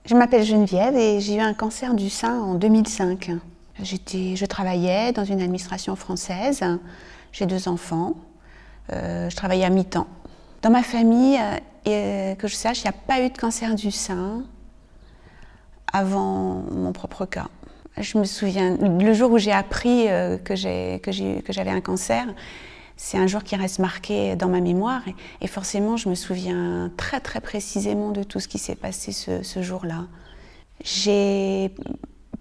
Je m'appelle Geneviève et j'ai eu un cancer du sein en 2005. Je travaillais dans une administration française, j'ai 2 enfants, je travaillais à mi-temps. Dans ma famille, que je sache, il n'y a pas eu de cancer du sein avant mon propre cas. Je me souviens, le jour où j'ai appris que j'avais un cancer, c'est un jour qui reste marqué dans ma mémoire et forcément je me souviens très très précisément de tout ce qui s'est passé ce jour-là. J'ai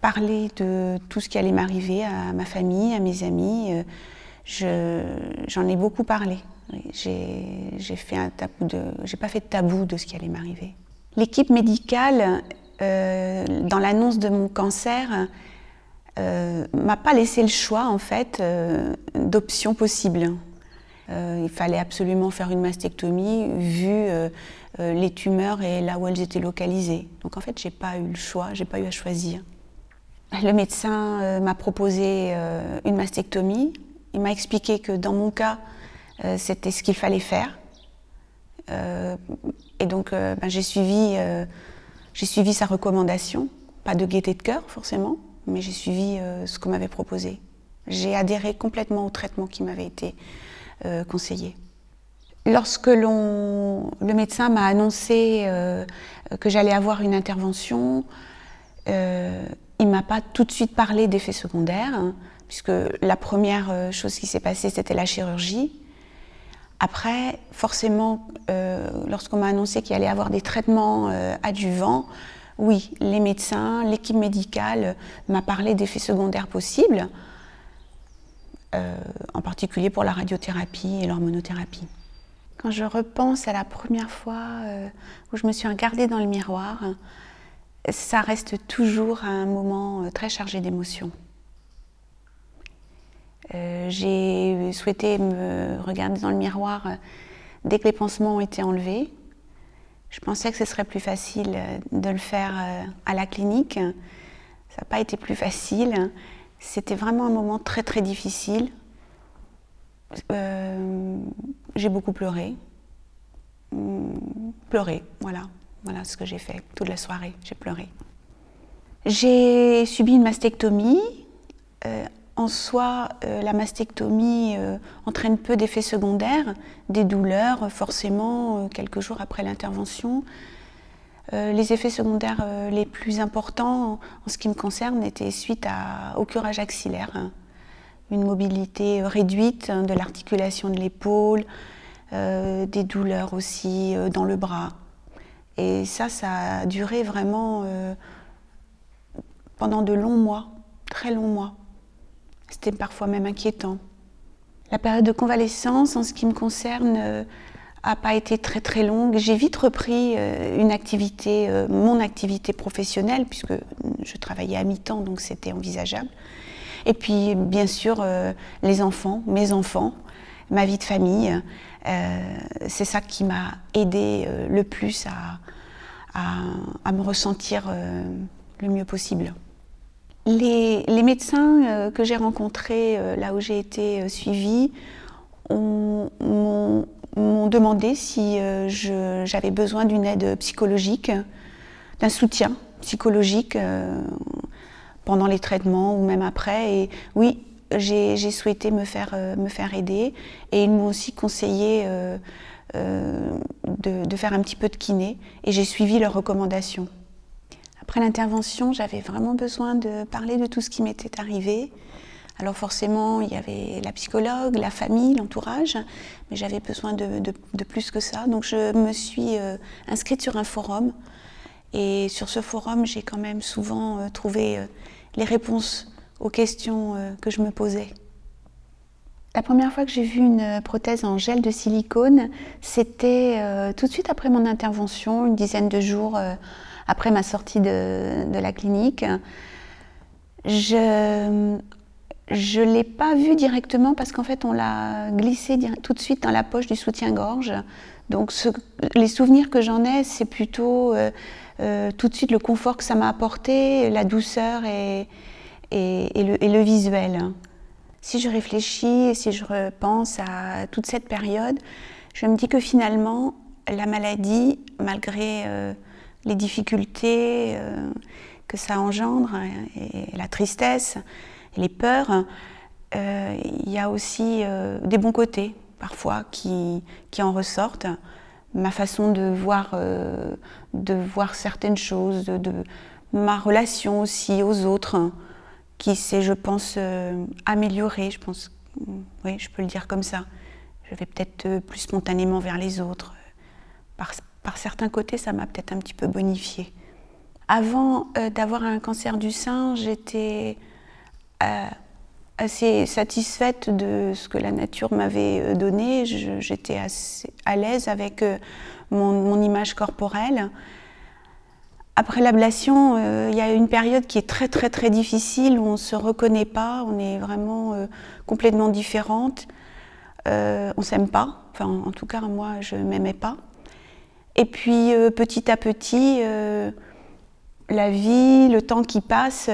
parlé de tout ce qui allait m'arriver à ma famille, à mes amis. J'en ai beaucoup parlé. J'ai pas fait de tabou de ce qui allait m'arriver. L'équipe médicale, dans l'annonce de mon cancer, m'a pas laissé le choix en fait d'options possibles. Il fallait absolument faire une mastectomie vu les tumeurs et là où elles étaient localisées. Donc en fait j'ai pas eu le choix, j'ai pas eu à choisir. Le médecin m'a proposé une mastectomie. Il m'a expliqué que dans mon cas c'était ce qu'il fallait faire. Et donc j'ai suivi sa recommandation, pas de gaieté de cœur forcément, mais j'ai suivi ce qu'on m'avait proposé. J'ai adhéré complètement au traitement qui m'avait été conseillé. Lorsque le médecin m'a annoncé que j'allais avoir une intervention, il ne m'a pas tout de suite parlé d'effets secondaires, hein, puisque la première chose qui s'est passée, c'était la chirurgie. Après, forcément, lorsqu'on m'a annoncé qu'il allait y avoir des traitements adjuvants, oui, les médecins, l'équipe médicale m'a parlé d'effets secondaires possibles, en particulier pour la radiothérapie et l'hormonothérapie. Quand je repense à la première fois où je me suis regardée dans le miroir, ça reste toujours un moment très chargé d'émotions. J'ai souhaité me regarder dans le miroir dès que les pansements ont été enlevés. Je pensais que ce serait plus facile de le faire à la clinique. Ça n'a pas été plus facile. C'était vraiment un moment très très difficile. J'ai beaucoup pleuré. Voilà ce que j'ai fait toute la soirée, j'ai pleuré. J'ai subi une mastectomie. En soi, la mastectomie entraîne peu d'effets secondaires, des douleurs forcément quelques jours après l'intervention. Les effets secondaires les plus importants en ce qui me concerne étaient suite au curage axillaire. Une mobilité réduite de l'articulation de l'épaule, des douleurs aussi dans le bras. Et ça a duré vraiment pendant de longs mois, très longs mois. C'était parfois même inquiétant. La période de convalescence, en ce qui me concerne, n'a pas été très très longue. J'ai vite repris mon activité professionnelle, puisque je travaillais à mi-temps, donc c'était envisageable. Et puis, bien sûr, les enfants, mes enfants, ma vie de famille, c'est ça qui m'a aidée le plus à me ressentir le mieux possible. Les médecins que j'ai rencontrés là où j'ai été suivie m'ont demandé si j'avais besoin d'une aide psychologique, d'un soutien psychologique pendant les traitements ou même après. Et oui, j'ai souhaité me faire aider et ils m'ont aussi conseillé de faire un petit peu de kiné et j'ai suivi leurs recommandations. Après l'intervention, j'avais vraiment besoin de parler de tout ce qui m'était arrivé. Alors forcément, il y avait la psychologue, la famille, l'entourage, mais j'avais besoin de plus que ça. Donc je me suis inscrite sur un forum et sur ce forum, j'ai quand même souvent trouvé les réponses aux questions que je me posais. La première fois que j'ai vu une prothèse en gel de silicone, c'était tout de suite après mon intervention, une dizaine de jours après ma sortie de la clinique. Je ne l'ai pas vue directement parce qu'en fait on l'a glissée tout de suite dans la poche du soutien-gorge. Donc les souvenirs que j'en ai, c'est plutôt tout de suite le confort que ça m'a apporté, la douceur et le visuel. Si je réfléchis et si je repense à toute cette période, je me dis que finalement la maladie, malgré les difficultés que ça engendre, et la tristesse, et les peurs, il y a aussi des bons côtés, parfois, qui en ressortent. Ma façon de voir certaines choses, de ma relation aussi aux autres, qui s'est, je pense, améliorée. Je pense, oui, je peux le dire comme ça. Je vais peut-être plus spontanément vers les autres. Par certains côtés, ça m'a peut-être un petit peu bonifiée. Avant d'avoir un cancer du sein, j'étais assez satisfaite de ce que la nature m'avait donné. J'étais assez à l'aise avec mon image corporelle. Après l'ablation, il y a une période qui est très difficile, où on ne se reconnaît pas, on est vraiment complètement différente. On ne s'aime pas, enfin en tout cas moi je ne m'aimais pas. Et puis petit à petit, la vie, le temps qui passe,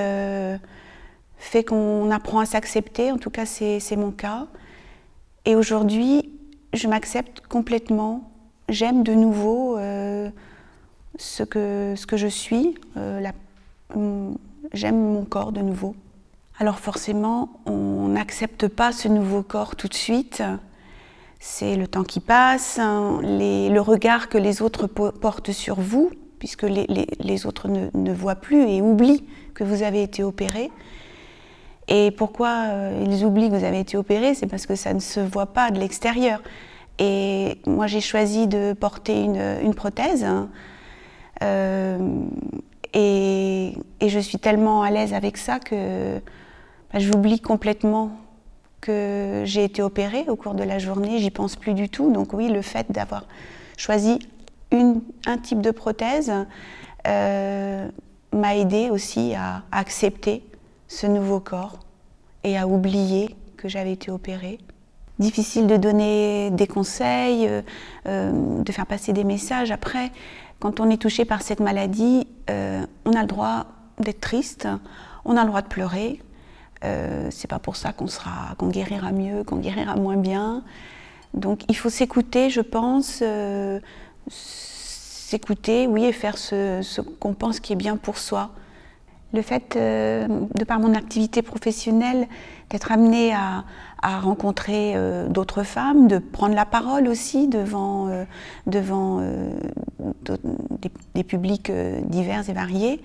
fait qu'on apprend à s'accepter, en tout cas c'est mon cas. Et aujourd'hui, je m'accepte complètement, j'aime de nouveau ce que je suis, j'aime mon corps de nouveau. Alors forcément, on n'accepte pas ce nouveau corps tout de suite. C'est le temps qui passe, le regard que les autres portent sur vous, puisque les autres ne voient plus et oublient que vous avez été opéré. Et pourquoi ils oublient que vous avez été opéré? C'est parce que ça ne se voit pas de l'extérieur. Et moi, j'ai choisi de porter une prothèse. Et je suis tellement à l'aise avec ça que j'oublie complètement que j'ai été opérée au cours de la journée, j'y pense plus du tout. Donc oui, le fait d'avoir choisi un type de prothèse m'a aidée aussi à accepter ce nouveau corps et à oublier que j'avais été opérée. Difficile de donner des conseils, de faire passer des messages. Après, quand on est touché par cette maladie, on a le droit d'être triste, on a le droit de pleurer. C'est pas pour ça qu'on guérira mieux, qu'on guérira moins bien. Donc il faut s'écouter, je pense, s'écouter, oui, et faire ce qu'on pense qui est bien pour soi. Le fait, de par mon activité professionnelle, d'être amenée à rencontrer d'autres femmes, de prendre la parole aussi devant des publics divers et variés,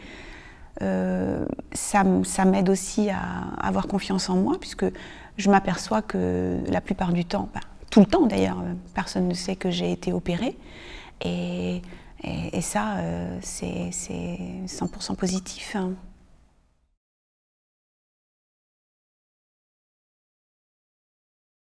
ça m'aide aussi à avoir confiance en moi, puisque je m'aperçois que la plupart du temps, tout le temps d'ailleurs, personne ne sait que j'ai été opérée. Et ça, c'est 100% positif.